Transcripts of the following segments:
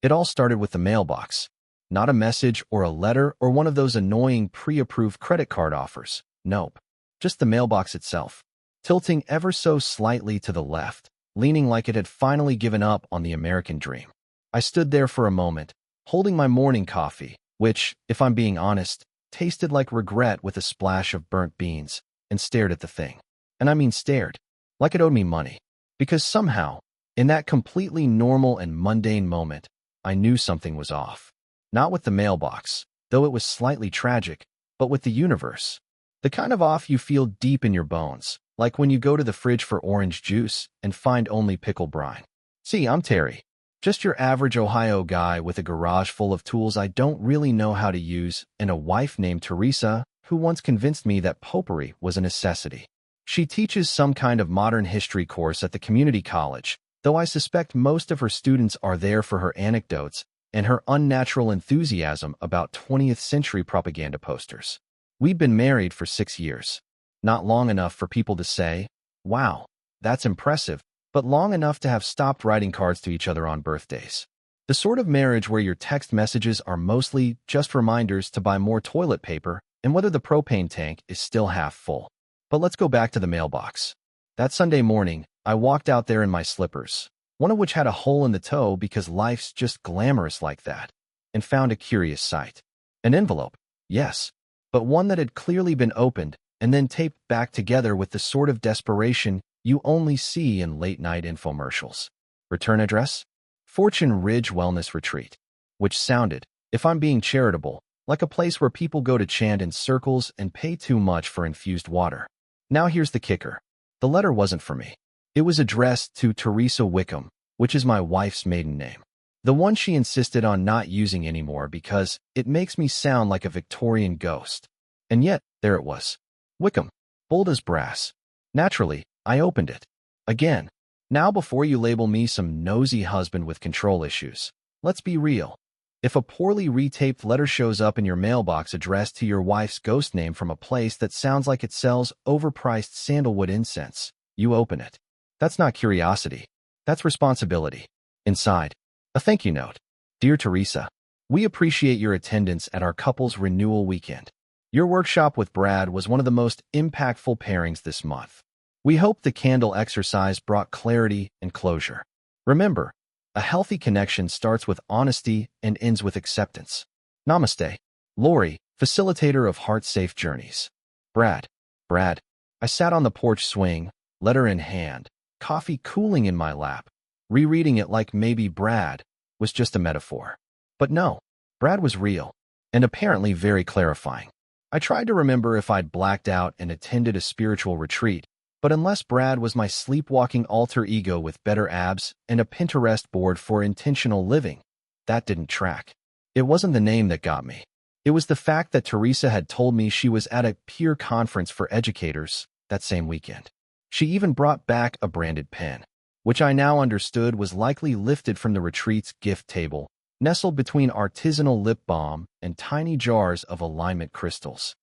It all started with the mailbox. Not a message or a letter or one of those annoying pre-approved credit card offers. Nope. Just the mailbox itself, tilting ever so slightly to the left, leaning like it had finally given up on the American dream. I stood there for a moment, holding my morning coffee, which, if I'm being honest, tasted like regret with a splash of burnt beans, and stared at the thing. And I mean stared, like it owed me money. Because somehow, in that completely normal and mundane moment, I knew something was off. Not with the mailbox, though it was slightly tragic, but with the universe. The kind of off you feel deep in your bones, like when you go to the fridge for orange juice and find only pickle brine. See, I'm Terry. Just your average Ohio guy with a garage full of tools I don't really know how to use, and a wife named Teresa who once convinced me that potpourri was a necessity. She teaches some kind of modern history course at the community college, though I suspect most of her students are there for her anecdotes and her unnatural enthusiasm about 20th century propaganda posters. We've been married for 6 years. Not long enough for people to say, wow, that's impressive, but long enough to have stopped writing cards to each other on birthdays. The sort of marriage where your text messages are mostly just reminders to buy more toilet paper and whether the propane tank is still half full. But let's go back to the mailbox. That Sunday morning, I walked out there in my slippers, one of which had a hole in the toe because life's just glamorous like that, and found a curious sight. An envelope, yes, but one that had clearly been opened and then taped back together with the sort of desperation you only see in late-night infomercials. Return address? Fortune Ridge Wellness Retreat, which sounded, if I'm being charitable, like a place where people go to chant in circles and pay too much for infused water. Now here's the kicker. The letter wasn't for me. It was addressed to Teresa Wickham, which is my wife's maiden name. The one she insisted on not using anymore because it makes me sound like a Victorian ghost. And yet, there it was. Wickham, bold as brass. Naturally, I opened it. Again. Now before you label me some nosy husband with control issues, let's be real. If a poorly retaped letter shows up in your mailbox addressed to your wife's ghost name from a place that sounds like it sells overpriced sandalwood incense, you open it. That's not curiosity. That's responsibility. Inside, a thank you note. Dear Teresa, we appreciate your attendance at our couple's renewal weekend. Your workshop with Brad was one of the most impactful pairings this month. We hope the candle exercise brought clarity and closure. Remember, a healthy connection starts with honesty and ends with acceptance. Namaste. Lori, facilitator of heart-safe journeys. Brad. I sat on the porch swing, letter in hand, coffee cooling in my lap, rereading it like maybe Brad was just a metaphor. But no, Brad was real, and apparently very clarifying. I tried to remember if I'd blacked out and attended a spiritual retreat, but unless Brad was my sleepwalking alter ego with better abs and a Pinterest board for intentional living, that didn't track. It wasn't the name that got me. It was the fact that Teresa had told me she was at a peer conference for educators that same weekend. She even brought back a branded pen, which I now understood was likely lifted from the retreat's gift table, nestled between artisanal lip balm and tiny jars of alignment crystals.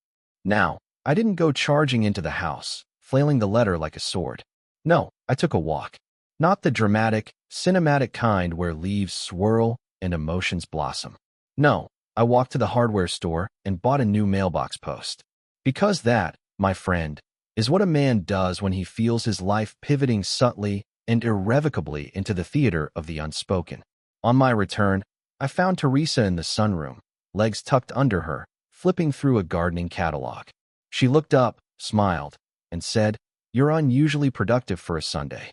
Now, I didn't go charging into the house, flailing the letter like a sword. No, I took a walk. Not the dramatic, cinematic kind where leaves swirl and emotions blossom. No, I walked to the hardware store and bought a new mailbox post. Because that, my friend, is what a man does when he feels his life pivoting subtly and irrevocably into the theater of the unspoken. On my return, I found Teresa in the sunroom, legs tucked under her, flipping through a gardening catalog. She looked up, smiled, and said, "You're unusually productive for a Sunday."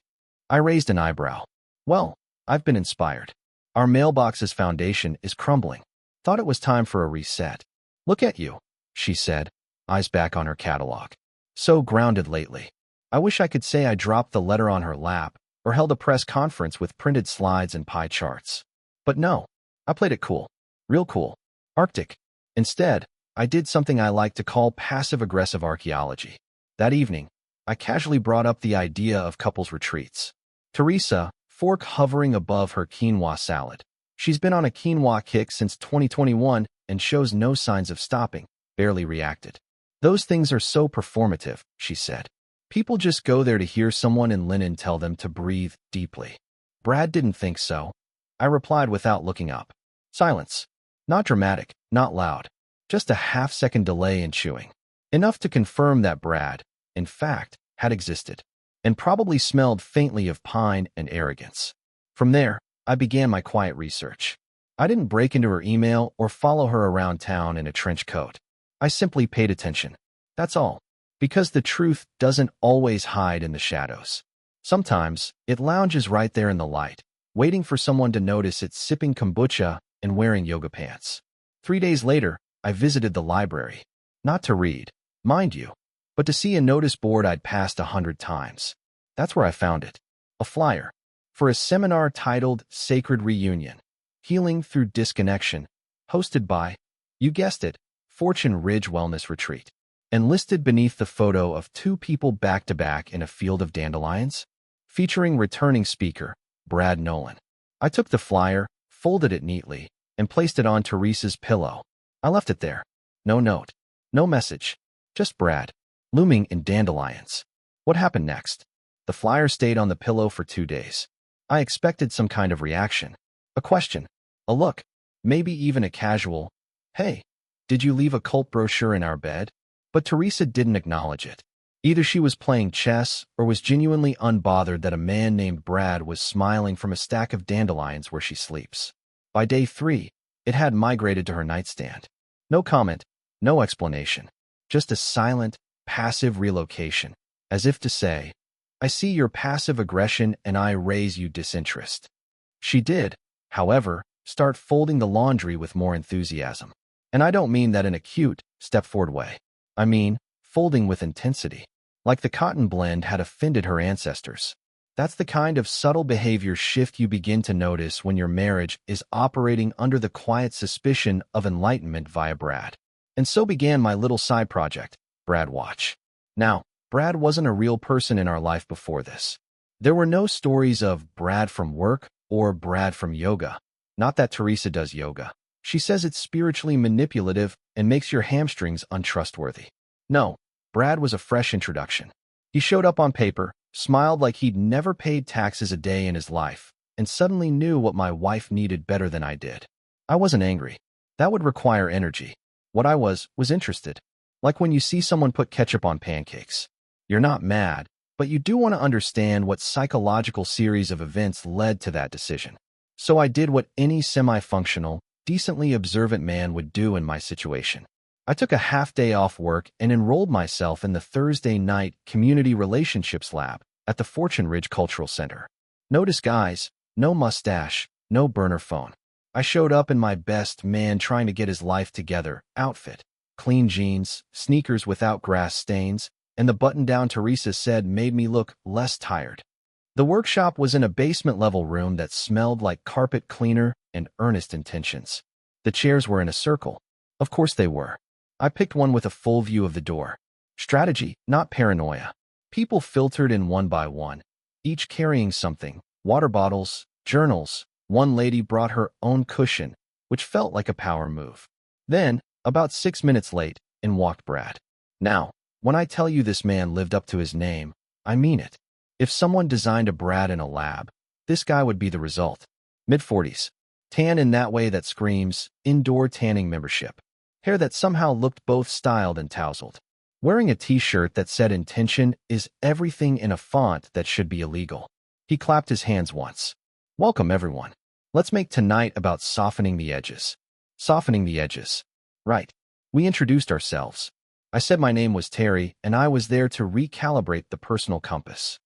I raised an eyebrow. Well, I've been inspired. Our mailbox's foundation is crumbling. Thought it was time for a reset. Look at you, she said, eyes back on her catalog. So grounded lately. I wish I could say I dropped the letter on her lap or held a press conference with printed slides and pie charts. But no, I played it cool. Real cool. Arctic. Instead, I did something I like to call passive-aggressive archaeology. That evening, I casually brought up the idea of couples retreats. Teresa, fork hovering above her quinoa salad. She's been on a quinoa kick since 2021 and shows no signs of stopping, barely reacted. Those things are so performative, she said. People just go there to hear someone in linen tell them to breathe deeply. Brad didn't think so. I replied without looking up. Silence. Not dramatic, not loud. Just a half-second delay in chewing. Enough to confirm that Brad, in fact, had existed, and probably smelled faintly of pine and arrogance. From there, I began my quiet research. I didn't break into her email or follow her around town in a trench coat. I simply paid attention. That's all. Because the truth doesn't always hide in the shadows. Sometimes, it lounges right there in the light, waiting for someone to notice it sipping kombucha and wearing yoga pants. 3 days later, I visited the library. Not to read, mind you, but to see a notice board I'd passed 100 times. That's where I found it. A flyer. For a seminar titled Sacred Reunion. Healing Through Disconnection. Hosted by, you guessed it, Fortune Ridge Wellness Retreat. And listed beneath the photo of 2 people back-to-back in a field of dandelions. Featuring returning speaker, Brad Nolan. I took the flyer, folded it neatly, and placed it on Teresa's pillow. I left it there. No note. No message. Just Brad, looming in dandelions. What happened next? The flyer stayed on the pillow for 2 days. I expected some kind of reaction. A question. A look. Maybe even a casual, "Hey, did you leave a cult brochure in our bed?" But Teresa didn't acknowledge it. Either she was playing chess or was genuinely unbothered that a man named Brad was smiling from a stack of dandelions where she sleeps. By day 3, it had migrated to her nightstand. No comment, no explanation. Just a silent, passive relocation, as if to say, "I see your passive aggression and I raise you disinterest." She did, however, start folding the laundry with more enthusiasm. And I don't mean that in a cute, step-forward way. I mean, folding with intensity. Like the cotton blend had offended her ancestors. That's the kind of subtle behavior shift you begin to notice when your marriage is operating under the quiet suspicion of enlightenment via Brad. And so began my little side project, Brad Watch. Now, Brad wasn't a real person in our life before this. There were no stories of Brad from work or Brad from yoga. Not that Teresa does yoga. She says it's spiritually manipulative and makes your hamstrings untrustworthy. No, Brad was a fresh introduction. He showed up on paper, smiled like he'd never paid taxes a day in his life, and suddenly knew what my wife needed better than I did. I wasn't angry. That would require energy. What I was interested. Like when you see someone put ketchup on pancakes. You're not mad, but you do want to understand what psychological series of events led to that decision. So I did what any semi-functional, decently observant man would do in my situation. I took a half-day off work and enrolled myself in the Thursday night Community Relationships Lab at the Fortune Ridge Cultural Center. No disguise, no mustache, no burner phone. I showed up in my best man trying to get his life together outfit. Clean jeans, sneakers without grass stains, and the button-down Teresa said made me look less tired. The workshop was in a basement-level room that smelled like carpet cleaner and earnest intentions. The chairs were in a circle. Of course they were. I picked one with a full view of the door. Strategy, not paranoia. People filtered in one by one, each carrying something, water bottles, journals. One lady brought her own cushion, which felt like a power move. Then, about 6 minutes late, in walked Brad. Now, when I tell you this man lived up to his name, I mean it. If someone designed a Brad in a lab, this guy would be the result. Mid-40s. Tan in that way that screams, indoor tanning membership. Hair that somehow looked both styled and tousled. Wearing a t-shirt that said intention is everything in a font that should be illegal. He clapped his hands once. Welcome, everyone. Let's make tonight about softening the edges. Softening the edges. Right. We introduced ourselves. I said my name was Terry, and I was there to recalibrate the personal compass.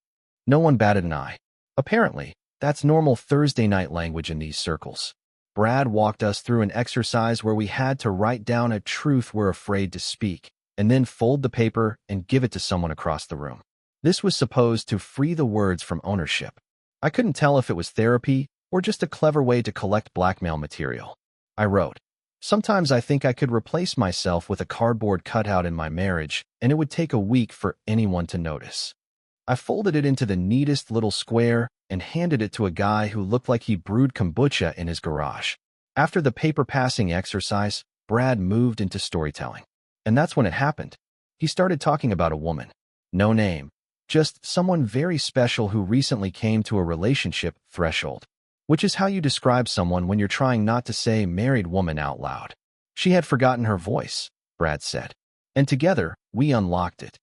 No one batted an eye. Apparently, that's normal Thursday night language in these circles. Brad walked us through an exercise where we had to write down a truth we're afraid to speak, and then fold the paper and give it to someone across the room. This was supposed to free the words from ownership. I couldn't tell if it was therapy or just a clever way to collect blackmail material. I wrote, "Sometimes I think I could replace myself with a cardboard cutout in my marriage, and it would take a week for anyone to notice." I folded it into the neatest little square and handed it to a guy who looked like he brewed kombucha in his garage. After the paper passing exercise, Brad moved into storytelling. And that's when it happened. He started talking about a woman. No name. Just someone very special who recently came to a relationship threshold. which is how you describe someone when you're trying not to say married woman out loud. She had forgotten her voice, Brad said. And together, we unlocked it.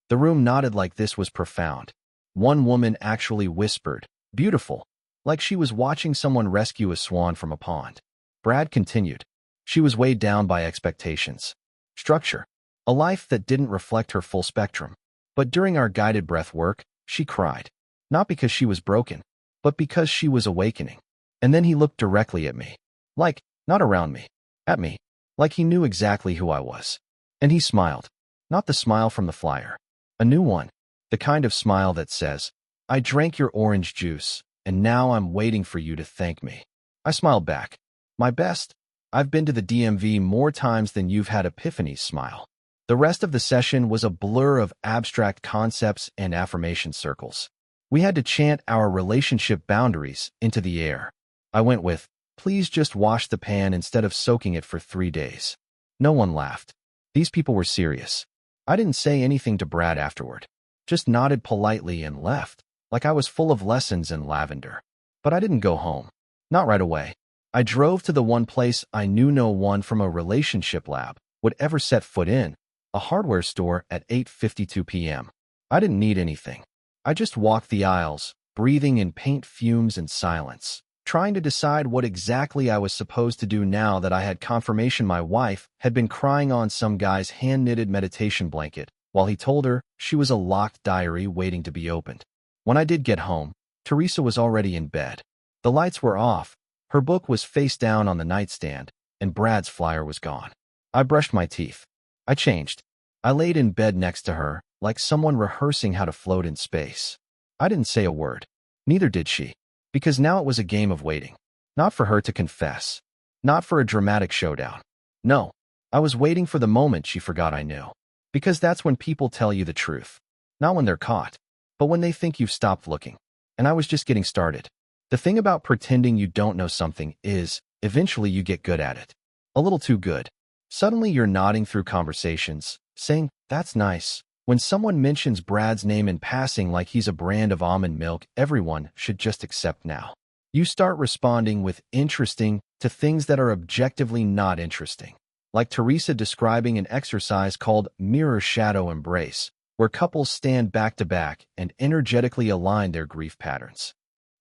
The room nodded like this was profound. One woman actually whispered, "Beautiful," like she was watching someone rescue a swan from a pond. Brad continued. She was weighed down by expectations. Structure. A life that didn't reflect her full spectrum. But during our guided breath work, she cried. Not because she was broken, but because she was awakening. And then he looked directly at me. Like, not around me. At me. Like he knew exactly who I was. And he smiled. Not the smile from the flyer. A new one. The kind of smile that says, "I drank your orange juice, and now I'm waiting for you to thank me." I smiled back. My best. I've been to the DMV more times than you've had epiphanies smile. The rest of the session was a blur of abstract concepts and affirmation circles. We had to chant our relationship boundaries into the air. I went with, "Please just wash the pan instead of soaking it for 3 days." No one laughed. These people were serious. I didn't say anything to Brad afterward. Just nodded politely and left, like I was full of lessons in lavender. But I didn't go home. Not right away. I drove to the one place I knew no one from a relationship lab would ever set foot in, a hardware store at 8:52 p.m. I didn't need anything. I just walked the aisles, breathing in paint fumes and silence, trying to decide what exactly I was supposed to do now that I had confirmation my wife had been crying on some guy's hand-knitted meditation blanket while he told her she was a locked diary waiting to be opened. When I did get home, Teresa was already in bed. The lights were off, her book was face down on the nightstand, and Brad's flyer was gone. I brushed my teeth. I changed. I laid in bed next to her, like someone rehearsing how to float in space. I didn't say a word. Neither did she. Because now it was a game of waiting. Not for her to confess. Not for a dramatic showdown. No. I was waiting for the moment she forgot I knew. Because that's when people tell you the truth. Not when they're caught, but when they think you've stopped looking. And I was just getting started. The thing about pretending you don't know something is, eventually you get good at it. A little too good. Suddenly you're nodding through conversations, saying, "That's nice." When someone mentions Brad's name in passing like he's a brand of almond milk everyone should just accept now. You start responding with interesting to things that are objectively not interesting. Like Teresa describing an exercise called mirror shadow embrace, where couples stand back to back and energetically align their grief patterns.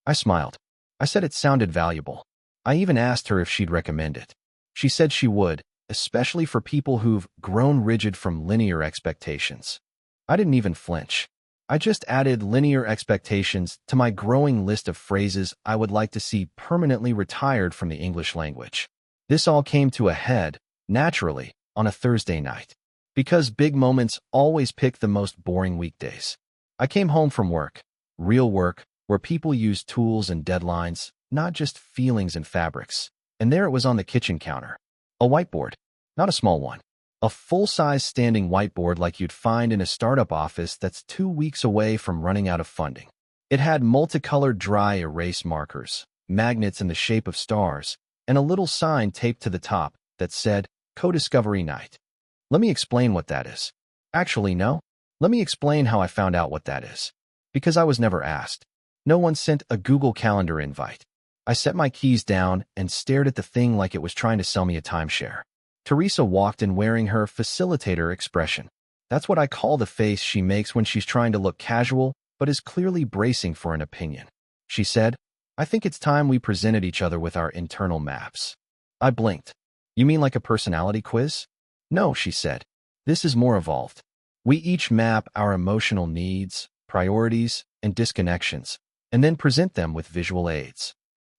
I smiled. I said it sounded valuable. I even asked her if she'd recommend it. She said she would, especially for people who've grown rigid from linear expectations. I didn't even flinch. I just added linear expectations to my growing list of phrases I would like to see permanently retired from the English language. This all came to a head, naturally, on a Thursday night. Because big moments always pick the most boring weekdays. I came home from work, real work, where people use tools and deadlines, not just feelings and fabrics. And there it was on the kitchen counter. A whiteboard. Not a small one. A full-size standing whiteboard like you'd find in a startup office that's 2 weeks away from running out of funding. It had multicolored dry erase markers, magnets in the shape of stars, and a little sign taped to the top that said, "Co-Discovery Night." Let me explain what that is. Actually, no. Let me explain how I found out what that is. Because I was never asked. No one sent a Google Calendar invite. I set my keys down and stared at the thing like it was trying to sell me a timeshare. Teresa walked in wearing her facilitator expression. That's what I call the face she makes when she's trying to look casual, but is clearly bracing for an opinion. She said, "I think it's time we presented each other with our internal maps." I blinked. "You mean like a personality quiz?" "No," she said. "This is more evolved. We each map our emotional needs, priorities, and disconnections, and then present them with visual aids."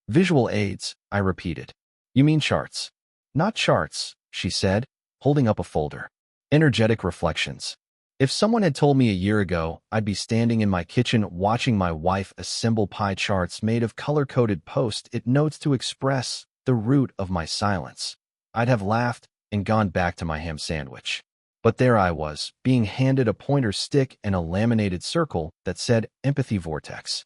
"Visual aids," I repeated. "You mean charts?" "Not charts," she said, holding up a folder. "Energetic reflections." If someone had told me a year ago I'd be standing in my kitchen watching my wife assemble pie charts made of color-coded post-it notes to express the root of my silence, I'd have laughed and gone back to my ham sandwich. But there I was, being handed a pointer stick and a laminated circle that said Empathy Vortex.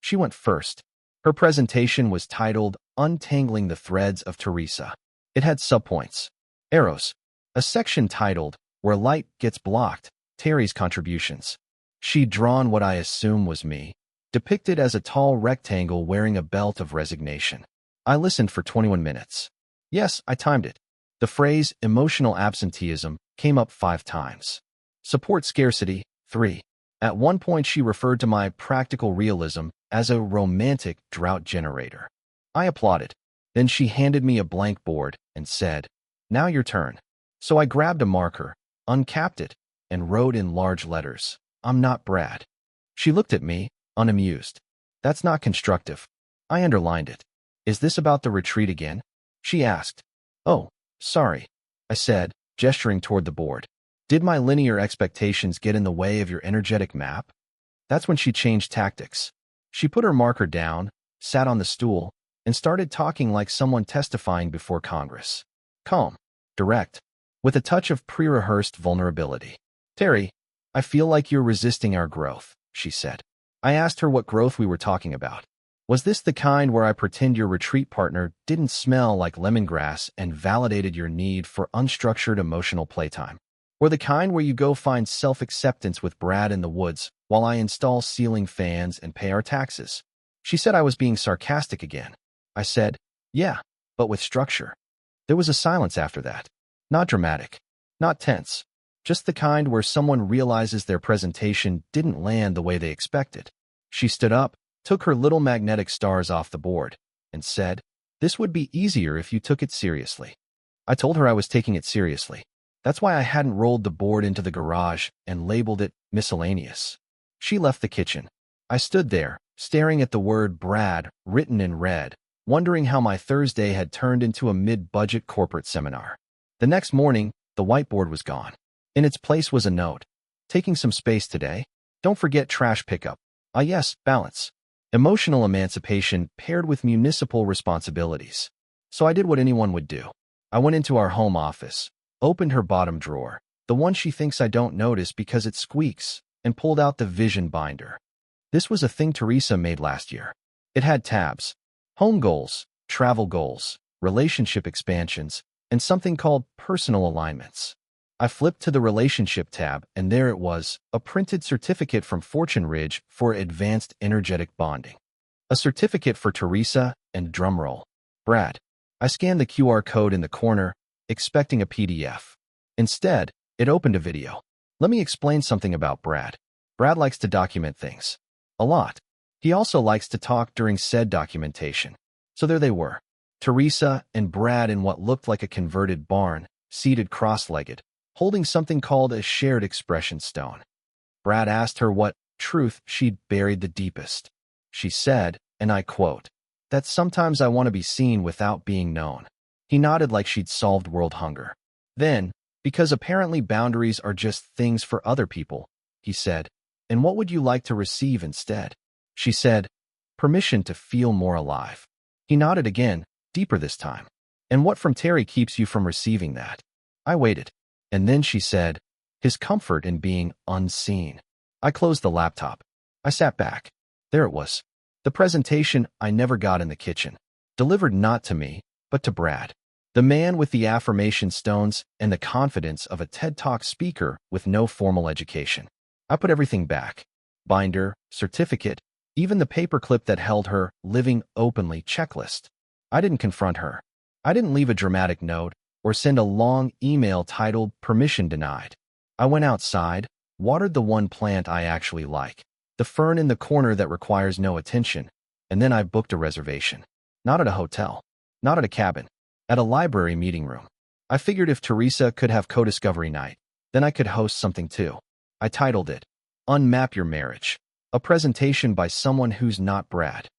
She went first. Her presentation was titled Untangling the Threads of Teresa. It had subpoints. Arrows. A section titled Where Light Gets Blocked, Terry's Contributions. She'd drawn what I assume was me. depicted as a tall rectangle wearing a belt of resignation. I listened for 21 minutes. Yes, I timed it. The phrase emotional absenteeism came up 5 times. Support scarcity, 3. At one point she referred to my practical realism as a romantic drought generator. I applauded. Then she handed me a blank board and said, "Now your turn." So I grabbed a marker, uncapped it, and wrote in large letters, "I'm not Brad." She looked at me, unamused. "That's not constructive." I underlined it. "Is this about the retreat again?" She asked. "Oh, sorry," I said, gesturing toward the board. "Did my linear expectations get in the way of your energetic map?" That's when she changed tactics. She put her marker down, sat on the stool, and started talking like someone testifying before Congress. Calm, direct, with a touch of pre-rehearsed vulnerability. "Terry, I feel like you're resisting our growth," she said. I asked her what growth we were talking about. Was this the kind where I pretend your retreat partner didn't smell like lemongrass and validated your need for unstructured emotional playtime? Or the kind where you go find self-acceptance with Brad in the woods while I install ceiling fans and pay our taxes? She said I was being sarcastic again. I said, "Yeah, but with structure." There was a silence after that. Not dramatic, not tense, just the kind where someone realizes their presentation didn't land the way they expected. She stood up, took her little magnetic stars off the board, and said, "This would be easier if you took it seriously." I told her I was taking it seriously. That's why I hadn't rolled the board into the garage and labeled it miscellaneous. She left the kitchen. I stood there, staring at the word Brad written in red, wondering how my Thursday had turned into a mid-budget corporate seminar. The next morning, the whiteboard was gone. In its place was a note. "Taking some space today. Don't forget trash pickup." Ah yes, balance. Emotional emancipation paired with municipal responsibilities. So I did what anyone would do. I went into our home office, opened her bottom drawer, the one she thinks I don't notice because it squeaks, and pulled out the vision binder. This was a thing Teresa made last year. It had tabs: home goals, travel goals, relationship expansions, and something called personal alignments. I flipped to the relationship tab, and there it was, a printed certificate from Fortune Ridge for advanced energetic bonding. A certificate for Teresa and, drumroll, Brad. I scanned the QR code in the corner, expecting a PDF. Instead, it opened a video. Let me explain something about Brad. Brad likes to document things. A lot. He also likes to talk during said documentation. So there they were. Teresa and Brad in what looked like a converted barn, seated cross-legged, holding something called a shared expression stone. Brad asked her what truth she'd buried the deepest. She said, and I quote, "That sometimes I want to be seen without being known." He nodded like she'd solved world hunger. Then, because apparently boundaries are just things for other people, he said, "And what would you like to receive instead?" She said, "Permission to feel more alive." He nodded again, deeper this time. "And what from Terry keeps you from receiving that?" I waited. And then she said, "His comfort in being unseen." I closed the laptop. I sat back. There it was. The presentation I never got in the kitchen. Delivered not to me, but to Brad. The man with the affirmation stones and the confidence of a TED Talk speaker with no formal education. I put everything back. Binder, certificate, even the paperclip that held her living openly checklist. I didn't confront her. I didn't leave a dramatic note or send a long email titled "Permission Denied." I went outside, watered the one plant I actually like, the fern in the corner that requires no attention, and then I booked a reservation. Not at a hotel, not at a cabin, at a library meeting room. I figured if Teresa could have co-discovery night, then I could host something too. I titled it, "Unmap Your Marriage," a presentation by someone who's not Brad.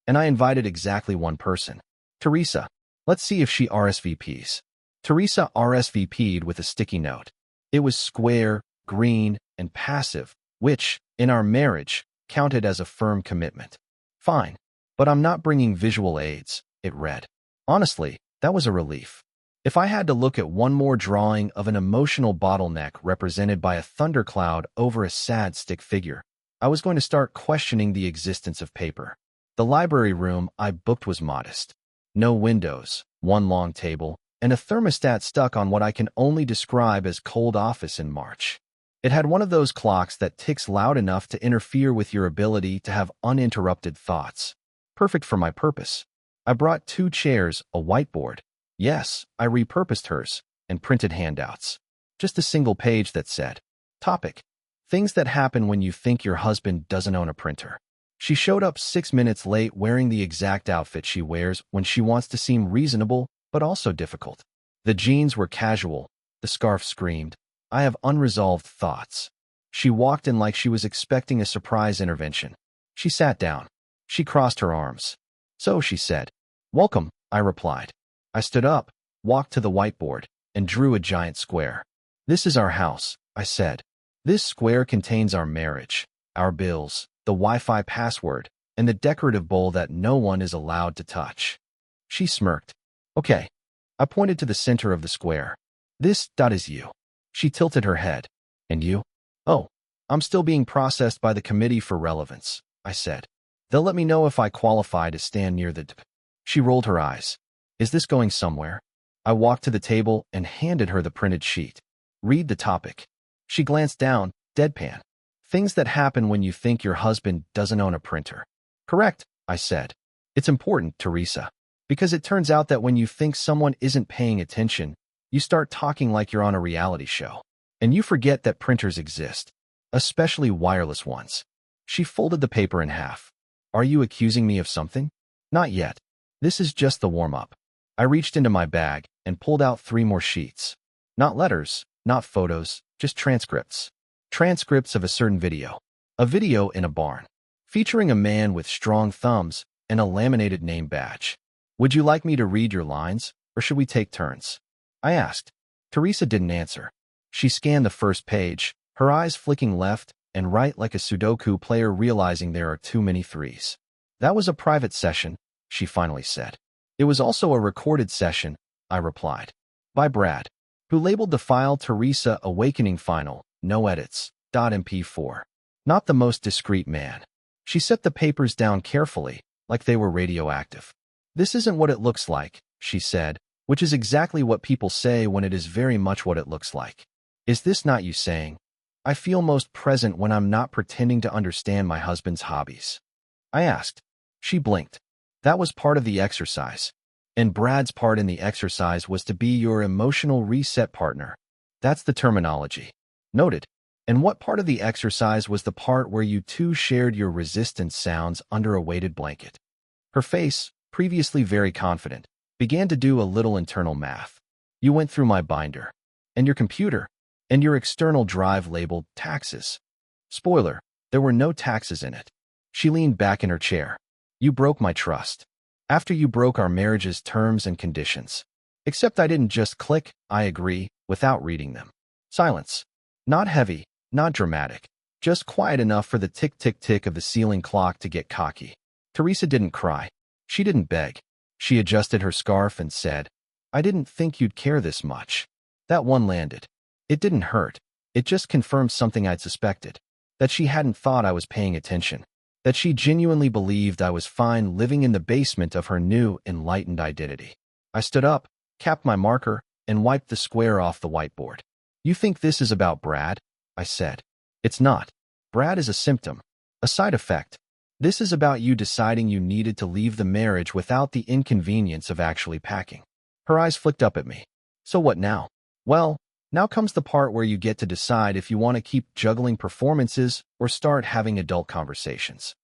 And I invited exactly one person, Teresa. Let's see if she RSVPs. Teresa RSVP'd with a sticky note. It was square, green, and passive, which, in our marriage, counted as a firm commitment. "Fine, but I'm not bringing visual aids," it read. Honestly, that was a relief. If I had to look at one more drawing of an emotional bottleneck represented by a thundercloud over a sad stick figure, I was going to start questioning the existence of paper. The library room I booked was modest. No windows, one long table, and a thermostat stuck on what I can only describe as cold office in March. It had one of those clocks that ticks loud enough to interfere with your ability to have uninterrupted thoughts. Perfect for my purpose. I brought 2 chairs, a whiteboard. Yes, I repurposed hers, and printed handouts. Just a single page that said, Topic: Things that happen when you think your husband doesn't own a printer. She showed up 6 minutes late wearing the exact outfit she wears when she wants to seem reasonable but also difficult. The jeans were casual. The scarf screamed, I have unresolved thoughts. She walked in like she was expecting a surprise intervention. She sat down. She crossed her arms. So, she said. Welcome, I replied. I stood up, walked to the whiteboard, and drew a giant square. This is our house, I said. This square contains our marriage, our bills, the Wi-Fi password, and the decorative bowl that no one is allowed to touch. She smirked. Okay. I pointed to the center of the square. This dot is you. She tilted her head. And you? Oh, I'm still being processed by the Committee for Relevance, I said. They'll let me know if I qualify to stand near the dp. She rolled her eyes. Is this going somewhere? I walked to the table and handed her the printed sheet. Read the topic. She glanced down, deadpan. Things that happen when you think your husband doesn't own a printer. Correct, I said. It's important, Teresa, because it turns out that when you think someone isn't paying attention, you start talking like you're on a reality show. And you forget that printers exist, especially wireless ones. She folded the paper in half. Are you accusing me of something? Not yet. This is just the warm-up. I reached into my bag and pulled out 3 more sheets. Not letters, not photos, just transcripts. Transcripts of a certain video. A video in a barn, featuring a man with strong thumbs and a laminated name badge. Would you like me to read your lines, or should we take turns? I asked. Teresa didn't answer. She scanned the first page, her eyes flicking left and right like a Sudoku player realizing there are too many 3s. That was a private session, she finally said. It was also a recorded session, I replied. By Brad, who labeled the file Teresa Awakening Final, no edits, .mp4. Not the most discreet man. She set the papers down carefully, like they were radioactive. This isn't what it looks like, she said, which is exactly what people say when it is very much what it looks like. Is this not you saying, I feel most present when I'm not pretending to understand my husband's hobbies? I asked. She blinked. That was part of the exercise. And Brad's part in the exercise was to be your emotional reset partner. That's the terminology. Noted. And what part of the exercise was the part where you 2 shared your resistance sounds under a weighted blanket? Her face, previously very confident, began to do a little internal math. You went through my binder. And your computer. And your external drive labeled taxes. Spoiler, there were no taxes in it. She leaned back in her chair. You broke my trust. After you broke our marriage's terms and conditions. Except I didn't just click, I agree, without reading them. Silence. Not heavy, not dramatic. Just quiet enough for the tick-tick-tick of the ceiling clock to get cocky. Teresa didn't cry. She didn't beg. She adjusted her scarf and said, I didn't think you'd care this much. That one landed. It didn't hurt. It just confirmed something I'd suspected. That she hadn't thought I was paying attention. That she genuinely believed I was fine living in the basement of her new, enlightened identity. I stood up, capped my marker, and wiped the square off the whiteboard. You think this is about Brad? I said. It's not. Brad is a symptom, a side effect. This is about you deciding you needed to leave the marriage without the inconvenience of actually packing. Her eyes flicked up at me. So what now? Well, now comes the part where you get to decide if you want to keep juggling performances or start having adult conversations.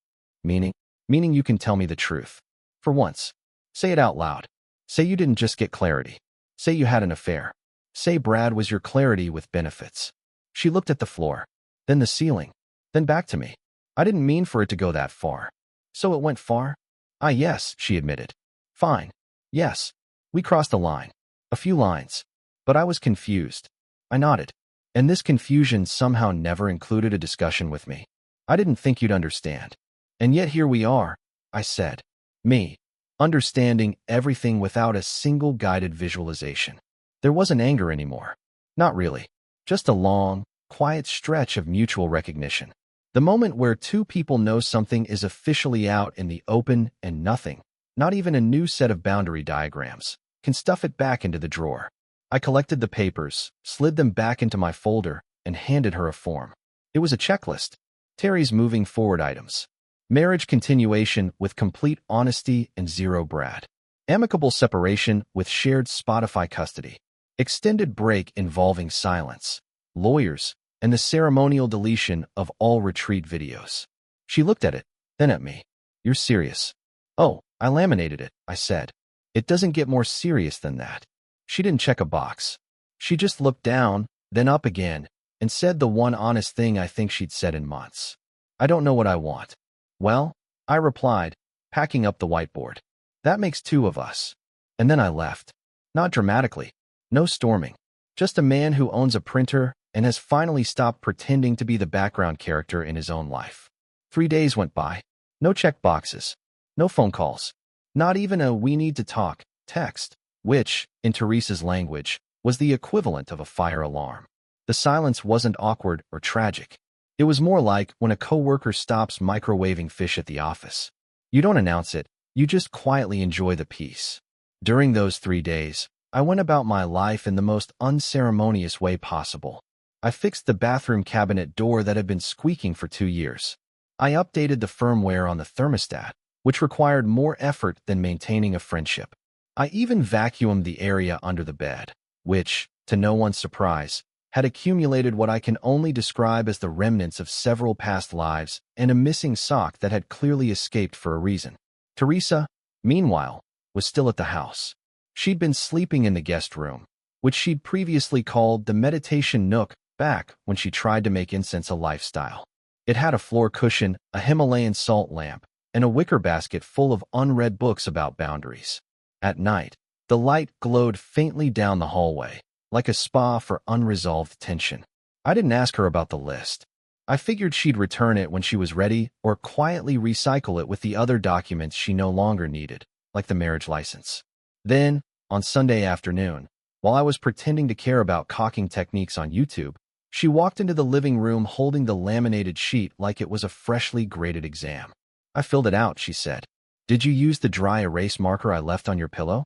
Meaning you can tell me the truth. For once. Say it out loud. Say you didn't just get clarity. Say you had an affair. Say Brad was your clarity with benefits. She looked at the floor, then the ceiling, then back to me. I didn't mean for it to go that far. So it went far? Ah, yes, she admitted. Fine. Yes. We crossed a line. A few lines. But I was confused. I nodded. And this confusion somehow never included a discussion with me. I didn't think you'd understand. And yet here we are, I said. Me. Understanding everything without a single guided visualization. There wasn't anger anymore. Not really. Just a long, quiet stretch of mutual recognition. The moment where 2 people know something is officially out in the open and nothing, not even a new set of boundary diagrams, can stuff it back into the drawer. I collected the papers, slid them back into my folder, and handed her a form. It was a checklist. Terry's moving forward items. Marriage continuation with complete honesty and zero Brad. Amicable separation with shared Spotify custody. Extended break involving silence. Lawyers, and the ceremonial deletion of all retreat videos. She looked at it, then at me. You're serious? Oh, I laminated it, I said. It doesn't get more serious than that. She didn't check a box. She just looked down, then up again, and said the one honest thing I think she'd said in months. I don't know what I want. Well, I replied, packing up the whiteboard. That makes two of us. And then I left. Not dramatically. No storming. Just a man who owns a printer and has finally stopped pretending to be the background character in his own life. 3 days went by. No check boxes. No phone calls. Not even a "we need to talk" text, which, in Teresa's language, was the equivalent of a fire alarm. The silence wasn't awkward or tragic. It was more like when a coworker stops microwaving fish at the office. You don't announce it, you just quietly enjoy the peace. During those 3 days, I went about my life in the most unceremonious way possible. I fixed the bathroom cabinet door that had been squeaking for 2 years. I updated the firmware on the thermostat, which required more effort than maintaining a friendship. I even vacuumed the area under the bed, which, to no one's surprise, had accumulated what I can only describe as the remnants of several past lives and a missing sock that had clearly escaped for a reason. Teresa, meanwhile, was still at the house. She'd been sleeping in the guest room, which she'd previously called the meditation nook back when she tried to make incense a lifestyle. It had a floor cushion, a Himalayan salt lamp, and a wicker basket full of unread books about boundaries. At night, the light glowed faintly down the hallway, like a spa for unresolved tension. I didn't ask her about the list. I figured she'd return it when she was ready or quietly recycle it with the other documents she no longer needed, like the marriage license. Then, on Sunday afternoon, while I was pretending to care about caulking techniques on YouTube, she walked into the living room holding the laminated sheet like it was a freshly graded exam. I filled it out, she said. Did you use the dry erase marker I left on your pillow?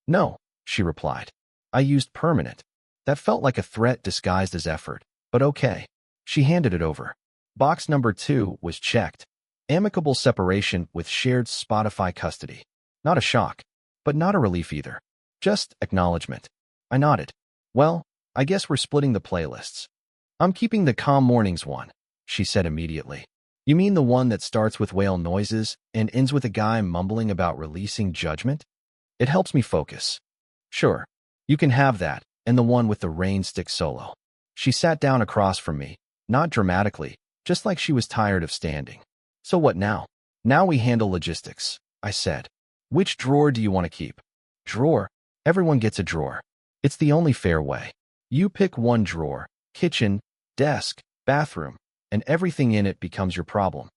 No, she replied. I used permanent. That felt like a threat disguised as effort, but okay. She handed it over. Box number 2 was checked. Amicable separation with shared Spotify custody. Not a shock, but not a relief either. Just acknowledgement. I nodded. Well, I guess we're splitting the playlists. I'm keeping the calm mornings one, she said immediately. You mean the one that starts with whale noises and ends with a guy mumbling about releasing judgment? It helps me focus. Sure, you can have that, and the one with the rain stick solo. She sat down across from me, not dramatically, just like she was tired of standing. So what now? Now we handle logistics, I said. Which drawer do you want to keep? Drawer? Everyone gets a drawer. It's the only fair way. You pick one drawer, kitchen, desk, bathroom, and everything in it becomes your problem.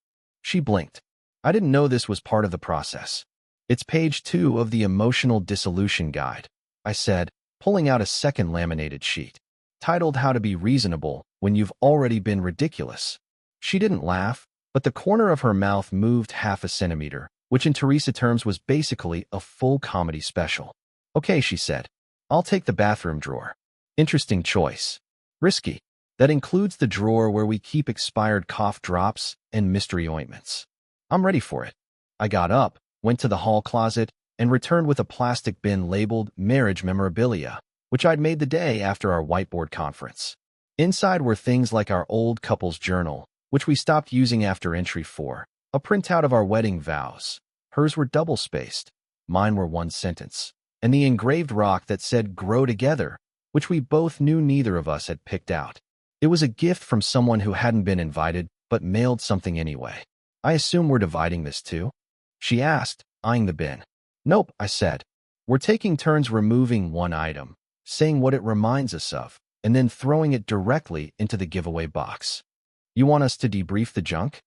She blinked. I didn't know this was part of the process. It's page 2 of the Emotional Dissolution Guide, I said, pulling out a second laminated sheet, titled How to Be Reasonable When You've Already Been Ridiculous. She didn't laugh, but the corner of her mouth moved half a centimeter, which in Teresa terms was basically a full comedy special. Okay, she said. I'll take the bathroom drawer. Interesting choice. Risky. That includes the drawer where we keep expired cough drops and mystery ointments. I'm ready for it. I got up, went to the hall closet, and returned with a plastic bin labeled Marriage Memorabilia, which I'd made the day after our whiteboard conference. Inside were things like our old couple's journal, which we stopped using after entry 4, a printout of our wedding vows. Hers were double-spaced. Mine were one sentence. And the engraved rock that said "Grow Together," which we both knew neither of us had picked out. It was a gift from someone who hadn't been invited, but mailed something anyway. I assume we're dividing this too? She asked, eyeing the bin. Nope, I said. We're taking turns removing one item, saying what it reminds us of, and then throwing it directly into the giveaway box. You want us to debrief the junk?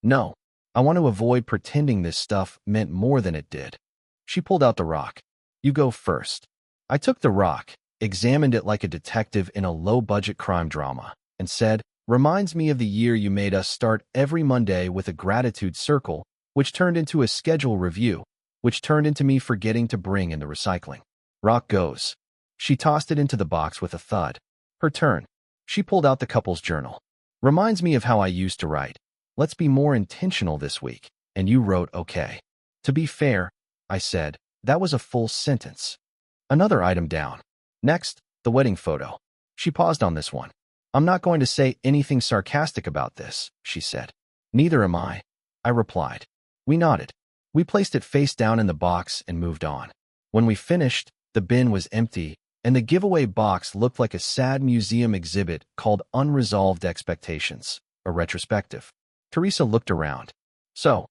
No. I want to avoid pretending this stuff meant more than it did. She pulled out the rock. You go first. I took the rock, examined it like a detective in a low-budget crime drama, and said, reminds me of the year you made us start every Monday with a gratitude circle, which turned into a schedule review, which turned into me forgetting to bring in the recycling. Rock goes. She tossed it into the box with a thud. Her turn. She pulled out the couple's journal. Reminds me of how I used to write. Let's be more intentional this week. And you wrote, okay. To be fair, I said, that was a full sentence. Another item down. Next, the wedding photo. She paused on this one. I'm not going to say anything sarcastic about this, she said. Neither am I replied. We nodded. We placed it face down in the box and moved on. When we finished, the bin was empty, and the giveaway box looked like a sad museum exhibit called Unresolved Expectations, a retrospective. Teresa looked around. So,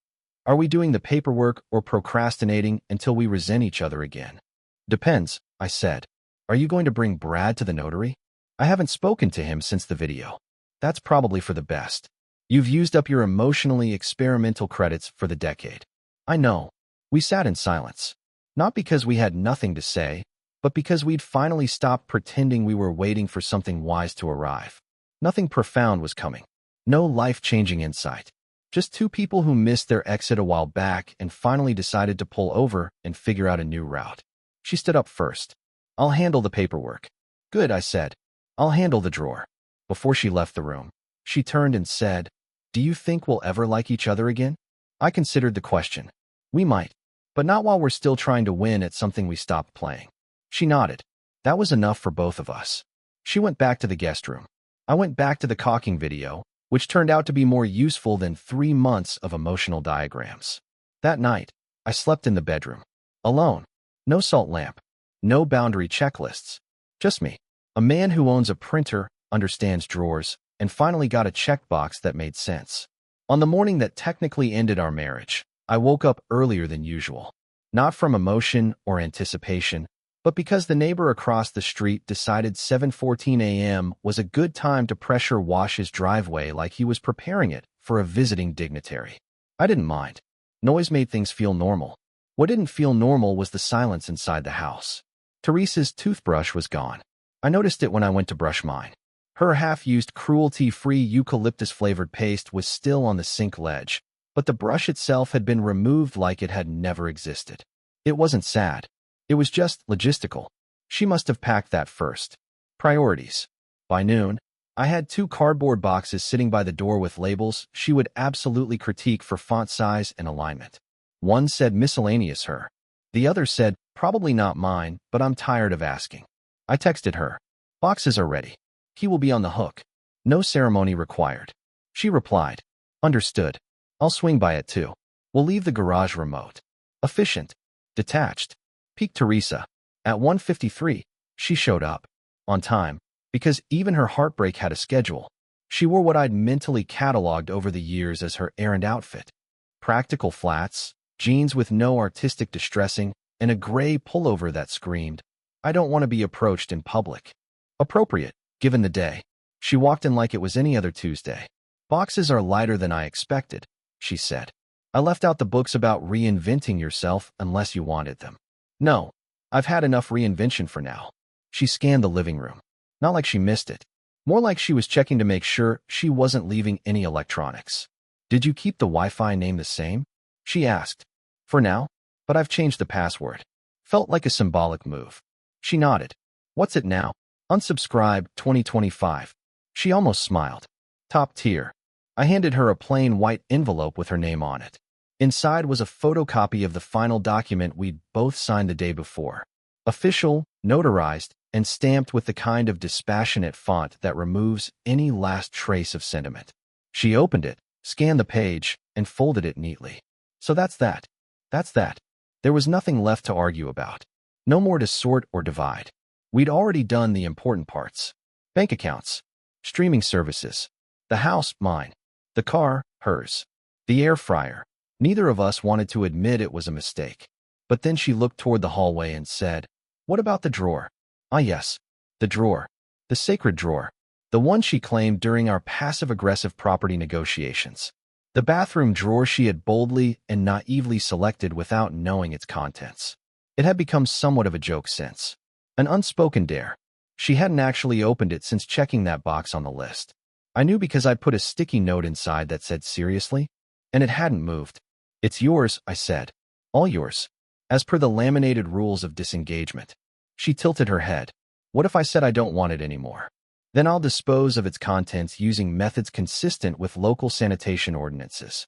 are we doing the paperwork or procrastinating until we resent each other again? Depends, I said. Are you going to bring Brad to the notary? I haven't spoken to him since the video. That's probably for the best. You've used up your emotionally experimental credits for the decade. I know. We sat in silence. Not because we had nothing to say, but because we'd finally stopped pretending we were waiting for something wise to arrive. Nothing profound was coming. No life-changing insight. Just two people who missed their exit a while back and finally decided to pull over and figure out a new route. She stood up first. I'll handle the paperwork. Good, I said. I'll handle the drawer. Before she left the room, she turned and said, do you think we'll ever like each other again? I considered the question. We might, but not while we're still trying to win at something we stopped playing. She nodded. That was enough for both of us. She went back to the guest room. I went back to the caulking video, which turned out to be more useful than 3 months of emotional diagrams. That night, I slept in the bedroom. Alone. No salt lamp. No boundary checklists. Just me. A man who owns a printer, understands drawers, and finally got a checkbox that made sense. On the morning that technically ended our marriage, I woke up earlier than usual. Not from emotion or anticipation, but because the neighbor across the street decided 7:14 a.m. was a good time to pressure wash his driveway like he was preparing it for a visiting dignitary. I didn't mind. Noise made things feel normal. What didn't feel normal was the silence inside the house. Teresa's toothbrush was gone. I noticed it when I went to brush mine. Her half-used cruelty-free eucalyptus-flavored paste was still on the sink ledge, but the brush itself had been removed like it had never existed. It wasn't sad. It was just logistical. She must have packed that first. Priorities. By noon, I had 2 cardboard boxes sitting by the door with labels she would absolutely critique for font size and alignment. One said miscellaneous her. The other said, probably not mine, but I'm tired of asking. I texted her. Boxes are ready. He will be on the hook. No ceremony required. She replied, understood. I'll swing by it too. We'll leave the garage remote. Efficient. Detached. Peak Teresa. At 1:53, she showed up. On time. Because even her heartbreak had a schedule. She wore what I'd mentally cataloged over the years as her errand outfit. Practical flats, jeans with no artistic distressing, and a gray pullover that screamed, I don't want to be approached in public. Appropriate, given the day. She walked in like it was any other Tuesday. Boxes are lighter than I expected, she said. I left out the books about reinventing yourself unless you wanted them. No, I've had enough reinvention for now. She scanned the living room. Not like she missed it. More like she was checking to make sure she wasn't leaving any electronics. Did you keep the Wi-Fi name the same? She asked. For now, but I've changed the password. Felt like a symbolic move. She nodded. What's it now? Unsubscribe 2025. She almost smiled. Top tier. I handed her a plain white envelope with her name on it. Inside was a photocopy of the final document we'd both signed the day before. Official, notarized, and stamped with the kind of dispassionate font that removes any last trace of sentiment. She opened it, scanned the page, and folded it neatly. So that's that. That's that. There was nothing left to argue about. No more to sort or divide. We'd already done the important parts. Bank accounts. Streaming services. The house, mine. The car, hers. The air fryer. Neither of us wanted to admit it was a mistake. But then she looked toward the hallway and said, what about the drawer? Ah yes, the drawer. The sacred drawer. The one she claimed during our passive-aggressive property negotiations. The bathroom drawer she had boldly and naively selected without knowing its contents. It had become somewhat of a joke since. An unspoken dare. She hadn't actually opened it since checking that box on the list. I knew because I'd put a sticky note inside that said seriously, and it hadn't moved. It's yours, I said. All yours. As per the laminated rules of disengagement. She tilted her head. What if I said I don't want it anymore? Then I'll dispose of its contents using methods consistent with local sanitation ordinances.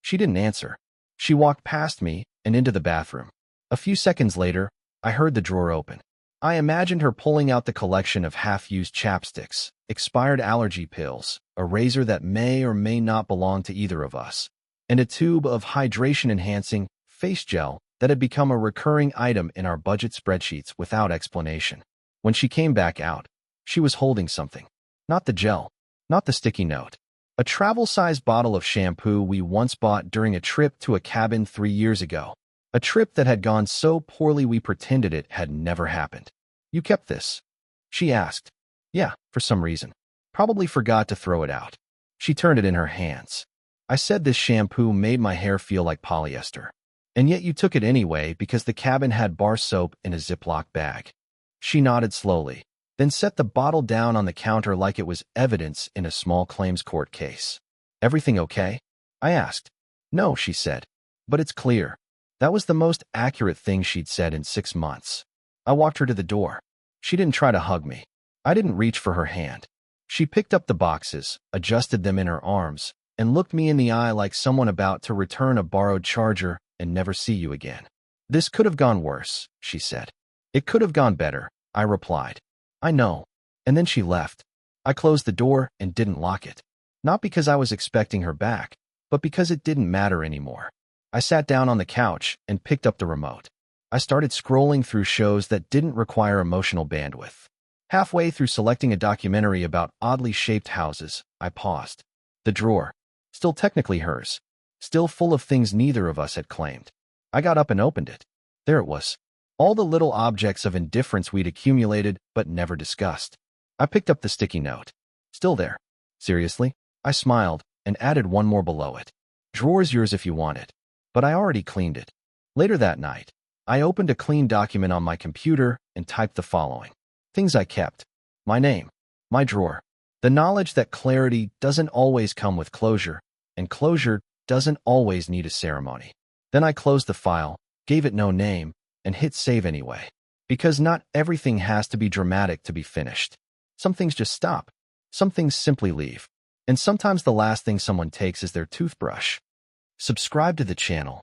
She didn't answer. She walked past me and into the bathroom. A few seconds later, I heard the drawer open. I imagined her pulling out the collection of half-used chapsticks, expired allergy pills, a razor that may or may not belong to either of us, and a tube of hydration-enhancing face gel that had become a recurring item in our budget spreadsheets without explanation. When she came back out, she was holding something. Not the gel, not the sticky note. A travel-sized bottle of shampoo we once bought during a trip to a cabin 3 years ago. A trip that had gone so poorly we pretended it had never happened. "You kept this?" she asked. "Yeah, for some reason. Probably forgot to throw it out." She turned it in her hands. "I said this shampoo made my hair feel like polyester. And yet you took it anyway because the cabin had bar soap in a Ziploc bag." She nodded slowly, then set the bottle down on the counter like it was evidence in a small claims court case. "Everything okay?" I asked. "No," she said. "But it's clear." That was the most accurate thing she'd said in 6 months. I walked her to the door. She didn't try to hug me. I didn't reach for her hand. She picked up the boxes, adjusted them in her arms, and looked me in the eye like someone about to return a borrowed charger and never see you again. "This could have gone worse," she said. "It could have gone better," I replied. "I know." And then she left. I closed the door and didn't lock it. Not because I was expecting her back, but because it didn't matter anymore. I sat down on the couch and picked up the remote. I started scrolling through shows that didn't require emotional bandwidth. Halfway through selecting a documentary about oddly shaped houses, I paused. The drawer, still technically hers, still full of things neither of us had claimed. I got up and opened it. There it was. All the little objects of indifference we'd accumulated but never discussed. I picked up the sticky note. Still there. "Seriously?" I smiled and added one more below it. "Drawer's yours if you want it." But I already cleaned it. Later that night, I opened a clean document on my computer and typed the following. Things I kept. My name. My drawer. The knowledge that clarity doesn't always come with closure, and closure doesn't always need a ceremony. Then I closed the file, gave it no name, and hit save anyway. Because not everything has to be dramatic to be finished. Some things just stop. Some things simply leave. And sometimes the last thing someone takes is their toothbrush. Subscribe to the channel